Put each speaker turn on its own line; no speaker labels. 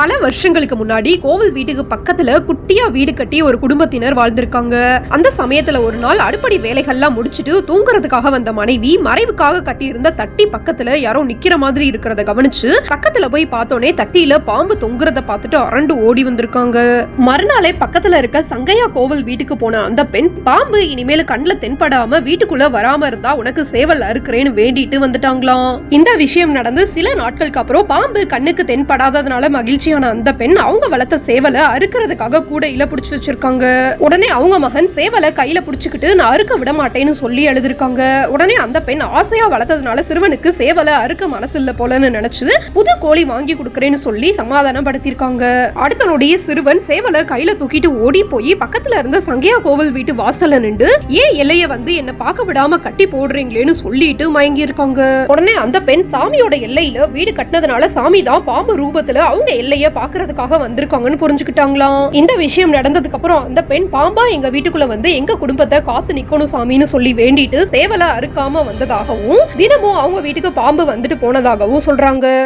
பல வருஷங்களுக்கு முன்னாடி கோவில் வீட்டுக்கு பக்கத்துல குட்டியா வீடு கட்டி ஒரு குடும்பத்தினர் வாழ்ந்திருக்காங்க. அந்த சமயத்துல ஒரு நாள் அடுப்படி வேலைகள்லாம் முடிச்சிட்டு தூங்குறதுக்காக வந்த மனைவி மறைவுக்காக கட்டியிருந்த தட்டி பக்கத்துல யாரோ நிக்கிற மாதிரி இருக்கிறத கவனிச்சு பக்கத்துல போய் பார்த்தோன்னே தட்டியில பாம்பு தொங்குறத பார்த்துட்டு அரண்டு ஓடி வந்திருக்காங்க. மறுநாளே பக்கத்துல இருக்க சங்கையா கோவில் வீட்டுக்கு போன அந்த பெண் பாம்பு இனிமேல் கண்ணுல தென்படாம வீட்டுக்குள்ள வராம இருந்தா உனக்கு சேவல் அறுக்கிறேன்னு வேண்டிட்டு வந்துட்டாங்களாம். இந்த விஷயம் நடந்து சில நாட்களுக்கு அப்புறம் பாம்பு கண்ணுக்கு தென்படாததுனால மகிழ்ச்சி அந்த பெண் அவங்க வளர்த்த சேவலை அறுக்கிறதுக்காக கூடையில புடிச்சு வச்சிருக்காங்க. உடனே அவங்க மகன் சேவலை கையில புடிச்சுக்கிட்டு நான் அறுக்க விட மாட்டேன்னு சொல்லி எழுதிருக்காங்க. உடனே அந்த பெண் ஆசையா வளர்த்ததுனால சிறுவனுக்கு சேவலை அறுக்க மனசு இல்ல போலன்னு நினைச்சு புது கோழி வாங்கி கொடுக்கறேன்னு சொல்லி சமாதானப்படுத்திருக்காங்க. அடுத்த நொடியே சிறுவன் சேவலை கையில தூக்கிட்டு ஓடி போய் பக்கத்துல இருந்த சங்கையா கோவில் வீட்டு வாசல்ல நின்று ஏன் எல்லைய வந்து என்ன பார்க்க விடாம கட்டி போடுறீங்களேன்னு சொல்லிட்டு மயங்கி இருக்காங்க. உடனே அந்த பெண் சாமியோட எல்லையில வீடு கட்டினதுனால சாமி தான் பாம்பு ரூபத்துல அவங்க எல்லைய பாக்குறதுக்காக வந்திருக்காங்கன்னு புரிஞ்சுக்கிட்டாங்களாம். இந்த விஷயம் நடந்ததுக்கு அப்புறம் அந்த பெண் பாம்பா எங்க வீட்டுக்குள்ள வந்து எங்க குடும்பத்தை காத்து நிக்கணும் சாமின்னு சொல்லி வேண்டிட்டு சேவலை அறுக்காம வந்ததாகவும் தினமும் அவங்க வீட்டுக்கு பாம்பு வந்துட்டு போனதாகவும் சொல்றாங்க.